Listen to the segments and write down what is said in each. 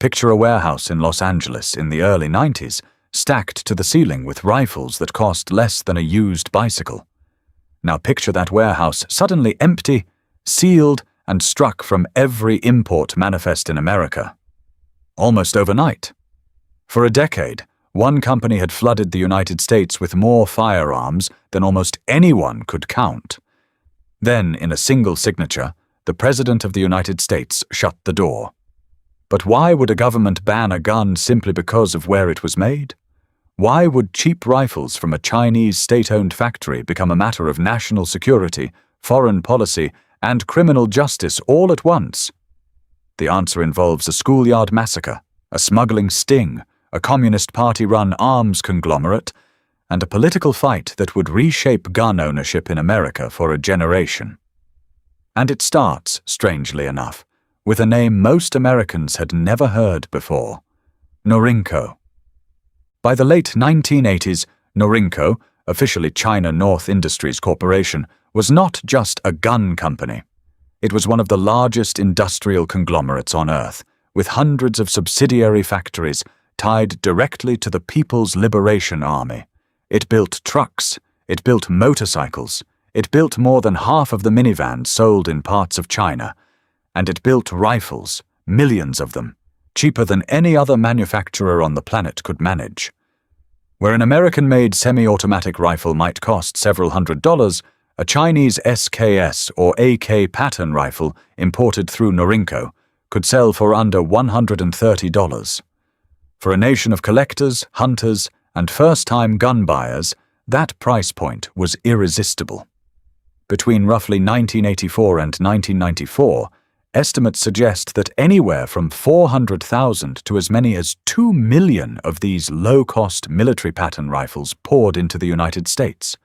Picture a warehouse in Los Angeles in the early 90s, stacked to the ceiling with rifles that cost less than a used bicycle. Now picture that warehouse suddenly empty, sealed, and struck from every import manifest in America. Almost overnight. For a decade, one company had flooded the United States with more firearms than almost anyone could count. Then, in a single signature, the President of the United States shut the door. But why would a government ban a gun simply because of where it was made? Why would cheap rifles from a Chinese state-owned factory become a matter of national security, foreign policy, and criminal justice all at once? The answer involves a schoolyard massacre, a smuggling sting, a Communist Party-run arms conglomerate, and a political fight that would reshape gun ownership in America for a generation. And it starts, strangely enough, with a name most Americans had never heard before: Norinco. By the late 1980s, Norinco, officially China North Industries Corporation, was not just a gun company. It was one of the largest industrial conglomerates on Earth, with hundreds of subsidiary factories tied directly to the People's Liberation Army. It built trucks, it built motorcycles, it built more than half of the minivans sold in parts of China, and it built rifles, millions of them, cheaper than any other manufacturer on the planet could manage. Where an American-made semi-automatic rifle might cost several $100s, a Chinese SKS or AK pattern rifle imported through Norinco could sell for under $130. For a nation of collectors, hunters, and first-time gun buyers, that price point was irresistible. Between roughly 1984 and 1994, estimates suggest that anywhere from 400,000 to as many as 2 million of these low-cost military pattern rifles poured into the United States.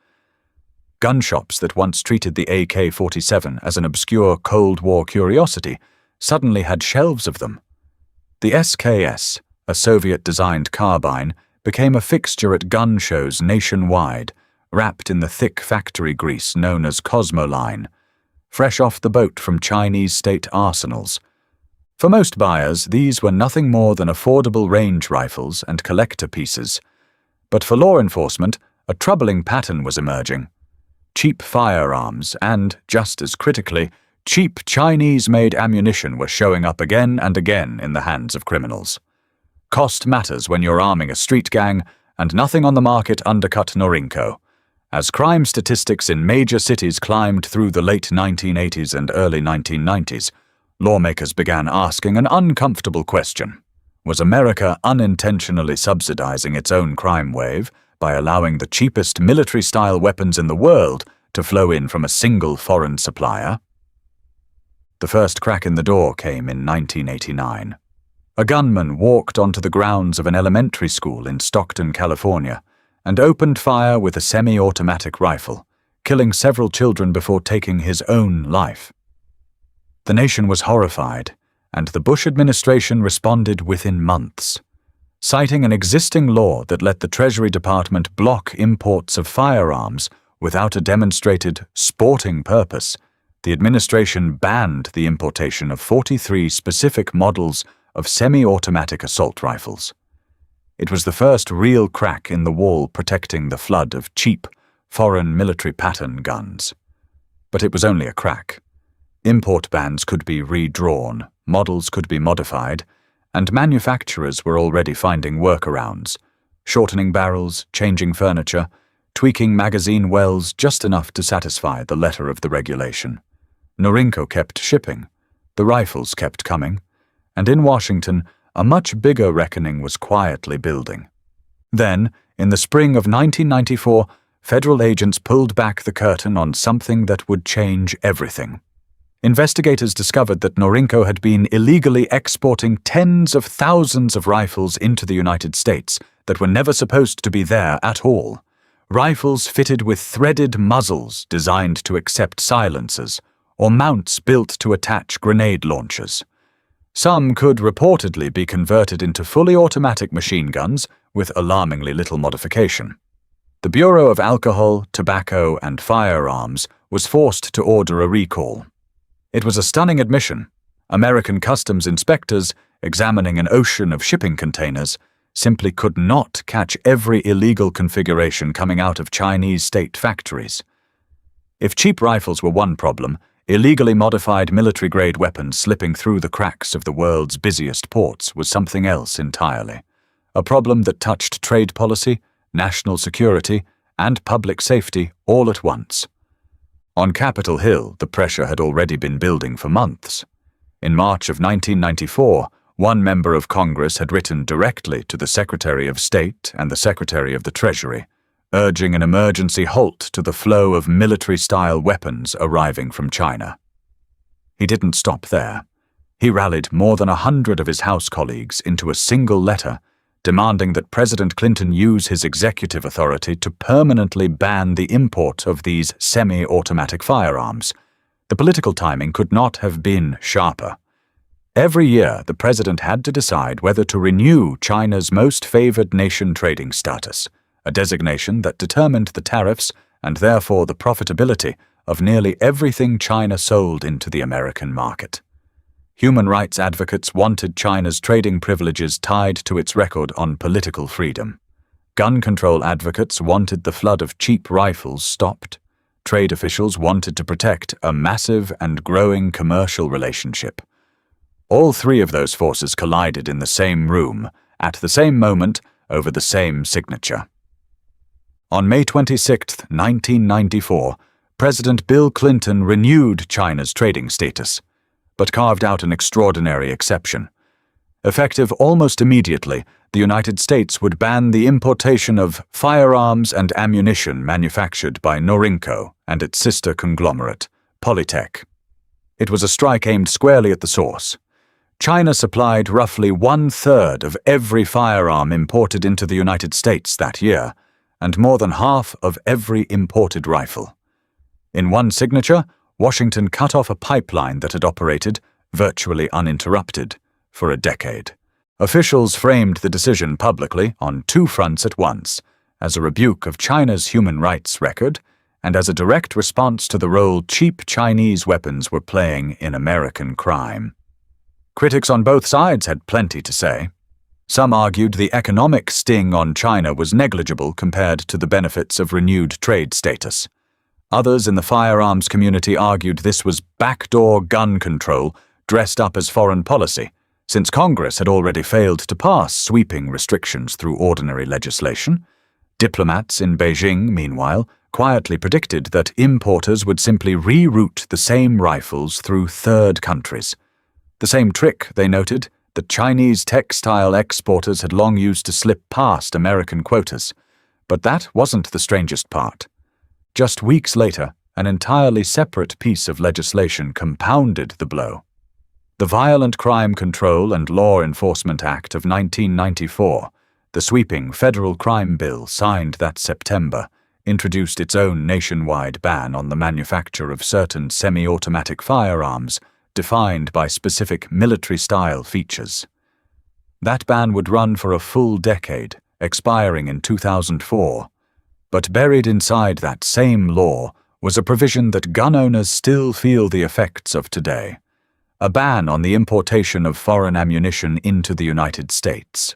Gun shops that once treated the AK-47 as an obscure Cold War curiosity suddenly had shelves of them. The SKS, a Soviet-designed carbine, became a fixture at gun shows nationwide, wrapped in the thick factory grease known as Cosmoline, fresh off the boat from Chinese state arsenals. For most buyers, these were nothing more than affordable range rifles and collector pieces. But for law enforcement, a troubling pattern was emerging. Cheap firearms and, just as critically, cheap Chinese-made ammunition were showing up again and again in the hands of criminals. Cost matters when you're arming a street gang, and nothing on the market undercut Norinco. As crime statistics in major cities climbed through the late 1980s and early 1990s, lawmakers began asking an uncomfortable question. Was America unintentionally subsidizing its own crime wave by allowing the cheapest military-style weapons in the world to flow in from a single foreign supplier? The first crack in the door came in 1989. A gunman walked onto the grounds of an elementary school in Stockton, California, and opened fire with a semi-automatic rifle, killing several children before taking his own life. The nation was horrified, and the Bush administration responded within months. Citing an existing law that let the Treasury Department block imports of firearms without a demonstrated sporting purpose, the administration banned the importation of 43 specific models of semi-automatic assault rifles. It was the first real crack in the wall protecting the flood of cheap, foreign military pattern guns. But it was only a crack. Import bans could be redrawn, models could be modified, and manufacturers were already finding workarounds, shortening barrels, changing furniture, tweaking magazine wells just enough to satisfy the letter of the regulation. Norinco kept shipping, the rifles kept coming, and in Washington, a much bigger reckoning was quietly building. Then, in the spring of 1994, federal agents pulled back the curtain on something that would change everything. Investigators discovered that Norinco had been illegally exporting tens of thousands of rifles into the United States that were never supposed to be there at all. Rifles fitted with threaded muzzles designed to accept silencers, or mounts built to attach grenade launchers. Some could reportedly be converted into fully automatic machine guns with alarmingly little modification. The Bureau of Alcohol, Tobacco, and Firearms was forced to order a recall. It was a stunning admission. American customs inspectors, examining an ocean of shipping containers, simply could not catch every illegal configuration coming out of Chinese state factories. If cheap rifles were one problem, illegally modified military-grade weapons slipping through the cracks of the world's busiest ports was something else entirely. A problem that touched trade policy, national security, and public safety all at once. On Capitol Hill, the pressure had already been building for months. In March of 1994, one member of Congress had written directly to the Secretary of State and the Secretary of the Treasury, urging an emergency halt to the flow of military-style weapons arriving from China. He didn't stop there. He rallied more than 100 of his House colleagues into a single letter demanding that President Clinton use his executive authority to permanently ban the import of these semi-automatic firearms. The political timing could not have been sharper. Every year, the president had to decide whether to renew China's most favored nation trading status, a designation that determined the tariffs and therefore the profitability of nearly everything China sold into the American market. Human rights advocates wanted China's trading privileges tied to its record on political freedom. Gun control advocates wanted the flood of cheap rifles stopped. Trade officials wanted to protect a massive and growing commercial relationship. All three of those forces collided in the same room, at the same moment, over the same signature. On May 26, 1994, President Bill Clinton renewed China's trading status, but carved out an extraordinary exception. Effective almost immediately, the United States would ban the importation of firearms and ammunition manufactured by Norinco and its sister conglomerate, Polytech. It was a strike aimed squarely at the source. China supplied roughly 1/3 of every firearm imported into the United States that year, and more than half of every imported rifle. In one signature, Washington cut off a pipeline that had operated, virtually uninterrupted, for a decade. Officials framed the decision publicly on two fronts at once, as a rebuke of China's human rights record and as a direct response to the role cheap Chinese weapons were playing in American crime. Critics on both sides had plenty to say. Some argued the economic sting on China was negligible compared to the benefits of renewed trade status. Others in the firearms community argued this was backdoor gun control dressed up as foreign policy, since Congress had already failed to pass sweeping restrictions through ordinary legislation. Diplomats in Beijing, meanwhile, quietly predicted that importers would simply reroute the same rifles through third countries. The same trick, they noted, that Chinese textile exporters had long used to slip past American quotas. But that wasn't the strangest part. Just weeks later, an entirely separate piece of legislation compounded the blow. The Violent Crime Control and Law Enforcement Act of 1994, the sweeping federal crime bill signed that September, introduced its own nationwide ban on the manufacture of certain semi-automatic firearms, defined by specific military-style features. That ban would run for a full decade, expiring in 2004. But buried inside that same law was a provision that gun owners still feel the effects of today: a ban on the importation of foreign ammunition into the United States.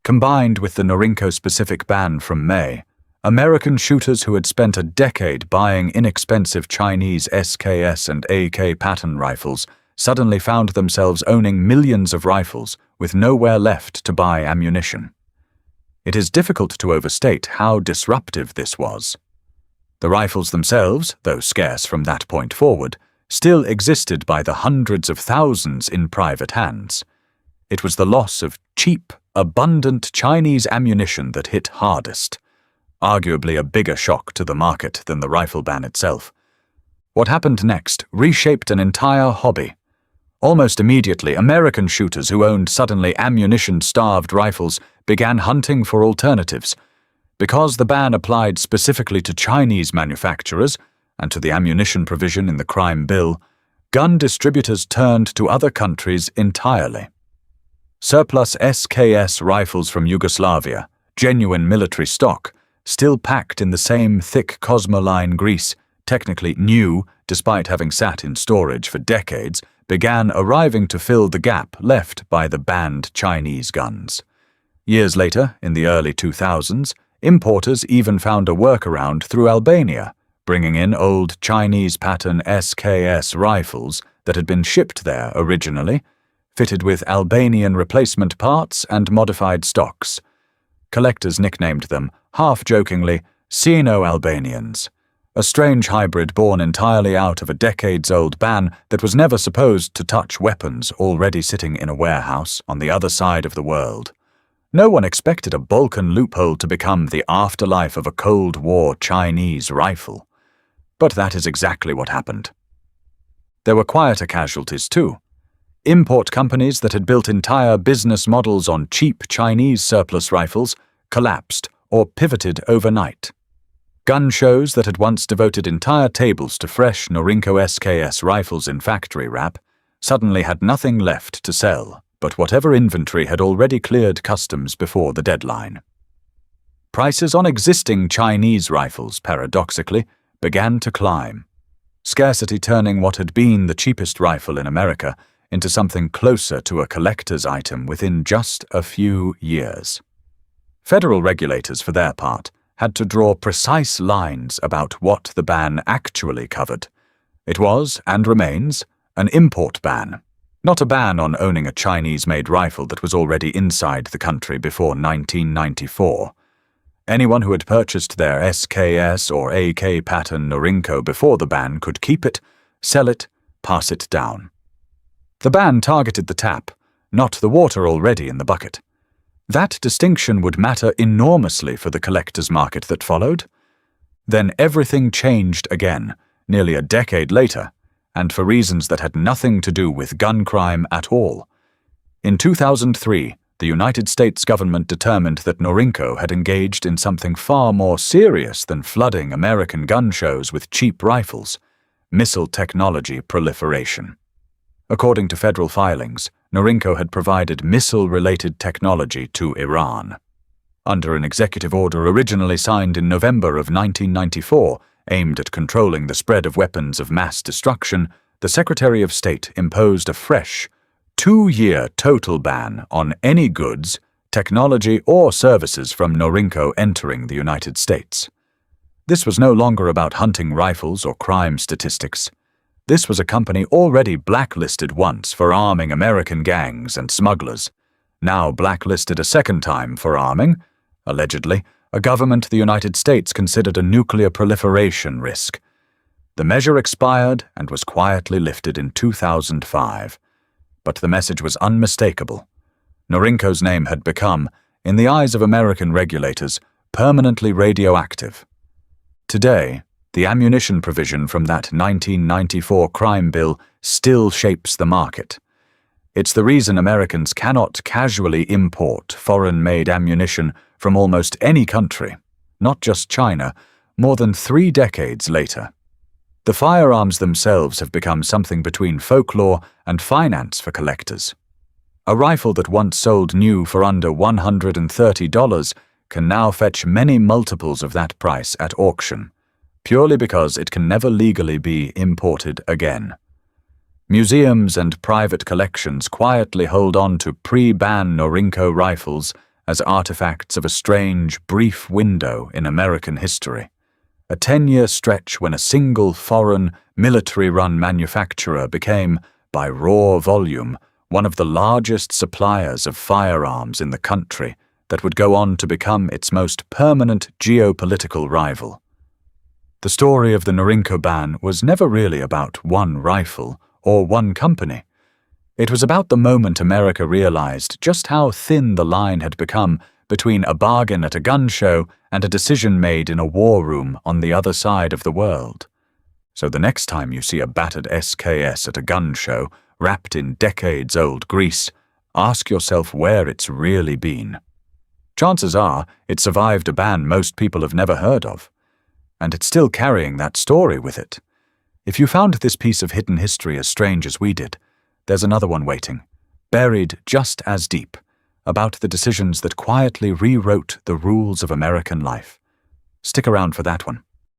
Combined with the Norinco-specific ban from May, American shooters who had spent a decade buying inexpensive Chinese SKS and AK pattern rifles suddenly found themselves owning millions of rifles with nowhere left to buy ammunition. It is difficult to overstate how disruptive this was. The rifles themselves, though scarce from that point forward, still existed by the hundreds of thousands in private hands. It was the loss of cheap, abundant Chinese ammunition that hit hardest, arguably a bigger shock to the market than the rifle ban itself. What happened next reshaped an entire hobby. Almost immediately, American shooters who owned suddenly ammunition-starved rifles began hunting for alternatives. Because the ban applied specifically to Chinese manufacturers and to the ammunition provision in the crime bill, gun distributors turned to other countries entirely. Surplus SKS rifles from Yugoslavia, genuine military stock, still packed in the same thick Cosmoline grease, technically new despite having sat in storage for decades, began arriving to fill the gap left by the banned Chinese guns. Years later, in the early 2000s, importers even found a workaround through Albania, bringing in old Chinese-pattern SKS rifles that had been shipped there originally, fitted with Albanian replacement parts and modified stocks. Collectors nicknamed them, half-jokingly, Sino-Albanians, a strange hybrid born entirely out of a decades-old ban that was never supposed to touch weapons already sitting in a warehouse on the other side of the world. No one expected a Balkan loophole to become the afterlife of a Cold War Chinese rifle. But that is exactly what happened. There were quieter casualties too. Import companies that had built entire business models on cheap Chinese surplus rifles collapsed or pivoted overnight. Gun shows that had once devoted entire tables to fresh Norinco SKS rifles in factory wrap suddenly had nothing left to sell but whatever inventory had already cleared customs before the deadline. Prices on existing Chinese rifles, paradoxically, began to climb, scarcity turning what had been the cheapest rifle in America into something closer to a collector's item within just a few years. Federal regulators, for their part, had to draw precise lines about what the ban actually covered. It was, and remains, an import ban, not a ban on owning a Chinese-made rifle that was already inside the country before 1994. Anyone who had purchased their SKS or AK pattern Norinco before the ban could keep it, sell it, pass it down. The ban targeted the tap, not the water already in the bucket. That distinction would matter enormously for the collector's market that followed. Then everything changed again, nearly a decade later, and for reasons that had nothing to do with gun crime at all. In 2003, the United States government determined that Norinco had engaged in something far more serious than flooding American gun shows with cheap rifles: missile technology proliferation. According to federal filings, Norinco had provided missile-related technology to Iran. Under an executive order originally signed in November of 1994, aimed at controlling the spread of weapons of mass destruction, the Secretary of State imposed a fresh, 2-year total ban on any goods, technology, or services from Norinco entering the United States. This was no longer about hunting rifles or crime statistics. This was a company already blacklisted once for arming American gangs and smugglers, now blacklisted a second time for arming, allegedly, a government the United States considered a nuclear proliferation risk. The measure expired and was quietly lifted in 2005. But the message was unmistakable. Norinco's name had become, in the eyes of American regulators, permanently radioactive. Today, the ammunition provision from that 1994 crime bill still shapes the market. It's the reason Americans cannot casually import foreign-made ammunition from almost any country, not just China, more than 3 decades later. The firearms themselves have become something between folklore and finance for collectors. A rifle that once sold new for under $130 can now fetch many multiples of that price at auction, purely because it can never legally be imported again. Museums and private collections quietly hold on to pre-ban Norinco rifles as artifacts of a strange, brief window in American history. A 10-year stretch when a single foreign, military-run manufacturer became, by raw volume, one of the largest suppliers of firearms in the country that would go on to become its most permanent geopolitical rival. The story of the Norinco ban was never really about one rifle or one company. It was about the moment America realized just how thin the line had become between a bargain at a gun show and a decision made in a war room on the other side of the world. So the next time you see a battered SKS at a gun show wrapped in decades-old grease, ask yourself where it's really been. Chances are it survived a ban most people have never heard of, and it's still carrying that story with it. If you found this piece of hidden history as strange as we did, there's another one waiting, buried just as deep, about the decisions that quietly rewrote the rules of American life. Stick around for that one.